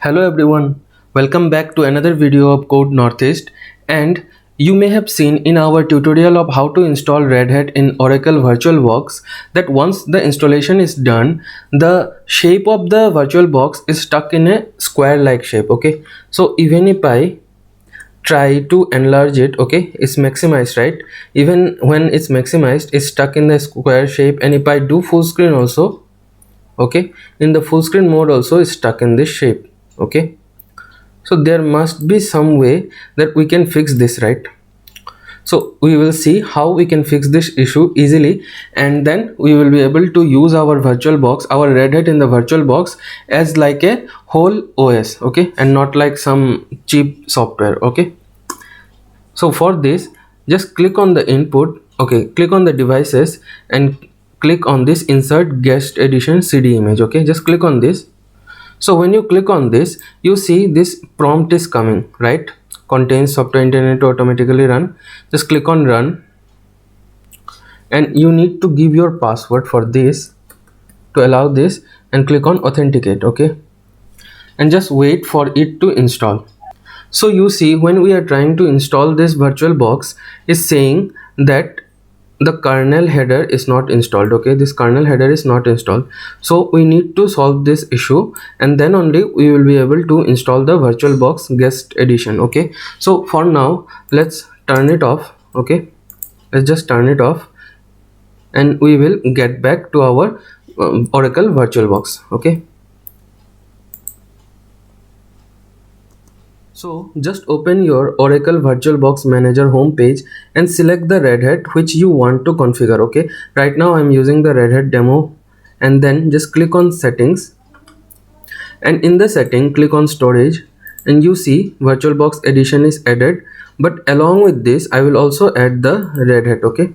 Hello everyone, welcome back to another video of Code Northeast. And you may have seen in our tutorial of how to install Red Hat in Oracle VirtualBox that once the installation is done, the shape of the VirtualBox is stuck in a square like shape. Okay, so even if I try to enlarge it, okay, it's maximized, right? Even when it's maximized, it's stuck in the square shape. And if I do full screen also, okay, in the full screen mode also is stuck in this shape. Okay, so there must be some way that we can fix this, right? So we will see how we can fix this issue easily, and then we will be able to use our VirtualBox, our Red Hat in the VirtualBox as like a whole OS, okay, and not like some cheap software. Okay, so for this, just click on the input, okay, click on the devices and click on this insert guest edition CD image. Okay, just click on this. So when you click on this, you see this prompt is coming, right? Contains software internet to automatically run. Just click on run, and you need to give your password for this to allow this, and click on authenticate. Okay, and just wait for it to install. So you see, when we are trying to install this VirtualBox, is saying that the kernel header is not installed. Okay, this kernel header is not installed, so we need to solve this issue, and then only we will be able to install the VirtualBox guest edition. Okay, so for now let's turn it off. Okay, let's just turn it off, and we will get back to our Oracle VirtualBox. Okay, so just open your Oracle VirtualBox Manager homepage and select the Red Hat which you want to configure. Okay, right now I'm using the Red Hat demo, and then just click on settings, and in the setting click on storage, and you see VirtualBox edition is added, but along with this I will also add the Red Hat. Okay,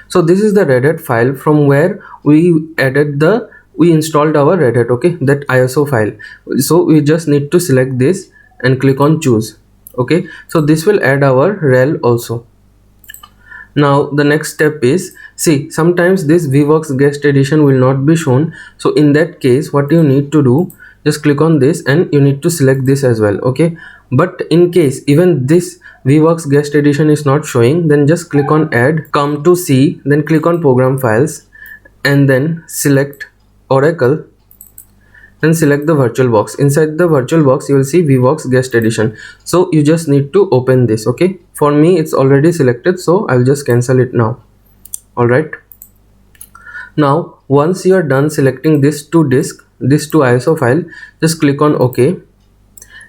so this is the Red Hat file from where we installed our Red Hat. Okay, that ISO file. So we just need to select this and click on choose. Okay, so this will add our rel also. Now the next step is, see, sometimes this VWorks guest edition will not be shown. So in that case, what you need to do, just click on this and you need to select this as well. Okay, but in case even this VWorks guest edition is not showing, then just click on add, come to C, then click on program files, and then select Oracle, then select the VirtualBox. Inside the VirtualBox you will see VWorks guest edition, so you just need to open this. Okay, for me it's already selected, so I'll just cancel it now. All right, now once you are done selecting this to disk, this to ISO file, just click on OK,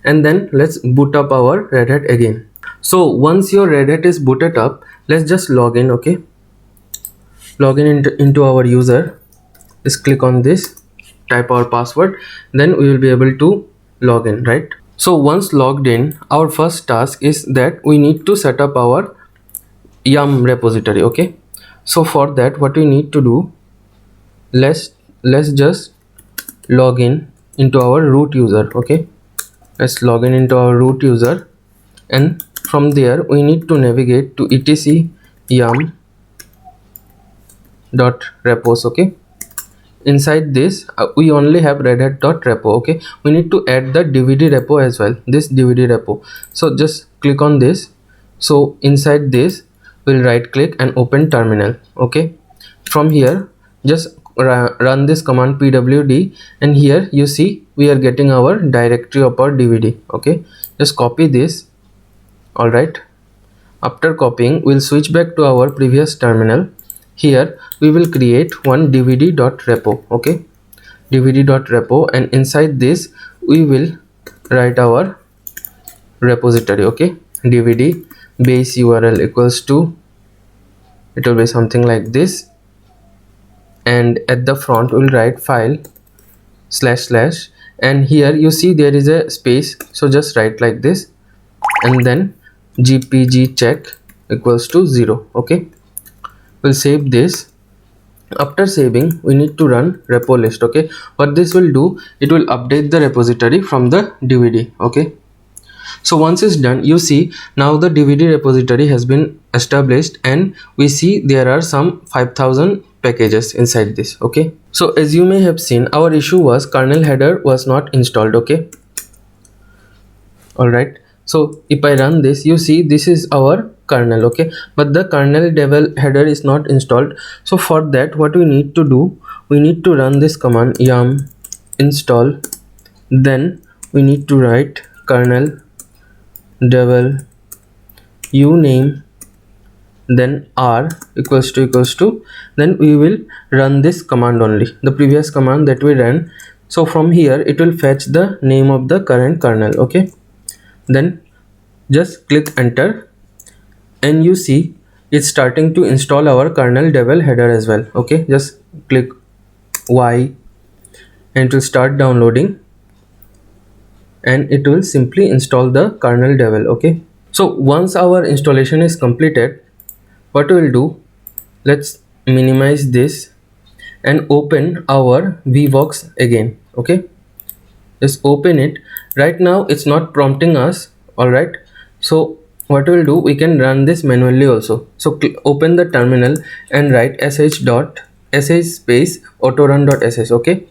and then let's boot up our Red Hat again. So once your Red Hat is booted up, let's just log in. Okay, log in into our user. Just click on this, type our password, then we will be able to log in, right? So once logged in, our first task is that we need to set up our yum repository. Okay, so for that what we need to do, let's just log in into our root user. Okay, let's log in into our root user, and from there we need to navigate to etc yum dot repos. Okay, inside this we only have redhat.repo. Okay, we need to add the dvd repo as well, this dvd repo. So just click on this. So inside this we'll right click and open terminal. Okay, from here just run this command pwd, and here you see we are getting our directory of our dvd. Okay, just copy this. All right, after copying we'll switch back to our previous terminal. Here we will create one dvd.repo. Okay, dvd.repo, and inside this we will write our repository. Okay, dvd base url equals to, it will be something like this, and at the front we'll write file // and here you see there is a space, so just write like this, and then gpg check equals to 0. Okay, we'll save this. After saving we need to run repo list. Okay, what this will do, it will update the repository from the dvd. Okay, so once it's done, you see now the dvd repository has been established, and we see there are some 5000 packages inside this. Okay, so as you may have seen, our issue was kernel header was not installed. Okay, Alright, so if I run this, you see this is our kernel, okay, but the kernel devel header is not installed. So for that, what we need to do, we need to run this command yum install, then we need to write kernel devel uname, then r equals to, then we will run this command only, the previous command that we ran. So from here it will fetch the name of the current kernel, okay, then just click enter, and you see it's starting to install our kernel devel header as well, okay. Just click Y and it will start downloading, and it will simply install the kernel devel, okay. So once our installation is completed, what we will do, let's minimize this and open our VVox again, okay. Just open it. Right now it's not prompting us, all right. So what we'll do, we can run this manually also. So open the terminal and write sh space autorun.sh, okay.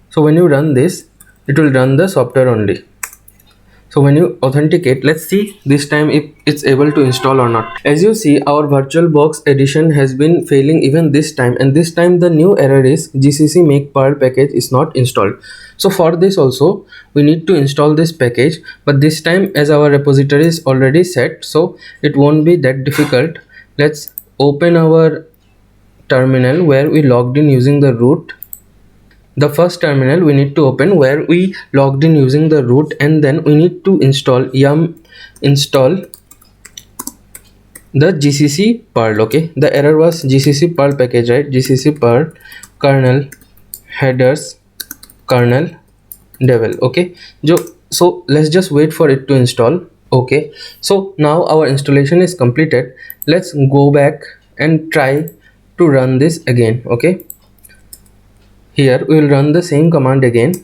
So when you run this, it will run the software only. So when you authenticate, let's see this time if it's able to install or not. As you see, our VirtualBox edition has been failing even this time, and this time the new error is gcc make perl package is not installed. So for this also we need to install this package, but this time as our repository is already set, so it won't be that difficult. Let's open our terminal where we logged in using the root. The first terminal we need to open where we logged in using the root, and then we need to install yum install the gcc perl, okay. The error was gcc perl package, right? Gcc perl kernel headers kernel devel, okay. So let's just wait for it to install, okay. So now our installation is completed. Let's go back and try to run this again, okay. Here we will run the same command again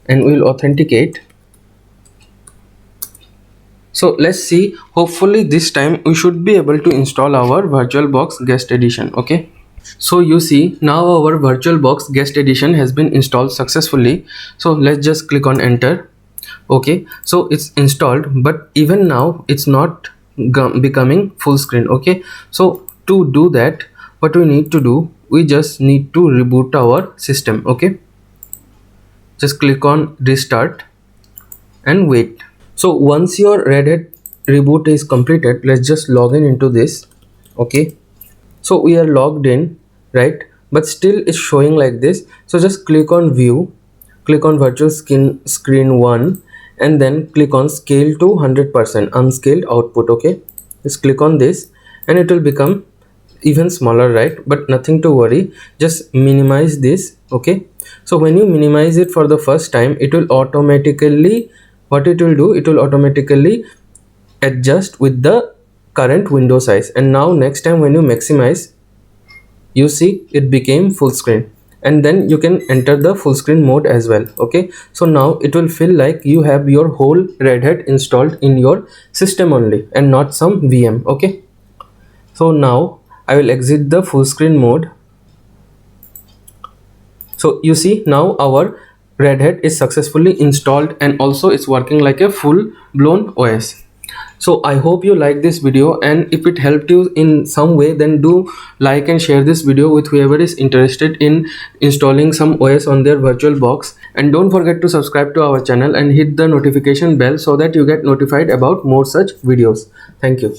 and we will authenticate. So let's see, hopefully this time we should be able to install our VirtualBox guest edition, okay. So you see now our VirtualBox guest edition has been installed successfully. So let's just click on enter, okay. So it's installed, but even now it's not becoming full screen, okay. So to do that, what we need to do, we just need to reboot our system, okay. Just click on restart and wait. So once your Red Hat reboot is completed, let's just log in into this, okay. So we are logged in, right, but still it's showing like this. So just click on view, click on virtual screen 1, and then click on scale to 100% unscaled output, okay. Just click on this and it will become even smaller, right, but nothing to worry. Just minimize this, okay. So when you minimize it for the first time, it will automatically, what it will do, it will automatically adjust with the current window size. And now next time when you maximize, you see it became full screen, and then you can enter the full screen mode as well, okay. So now it will feel like you have your whole Red Hat installed in your system only and not some VM, okay. So now I will exit the full screen mode. So you see now our Red Hat is successfully installed and also it's working like a full blown OS. So I hope you like this video, and if it helped you in some way, then do like and share this video with whoever is interested in installing some OS on their VirtualBox. And don't forget to subscribe to our channel and hit the notification bell so that you get notified about more such videos. Thank you.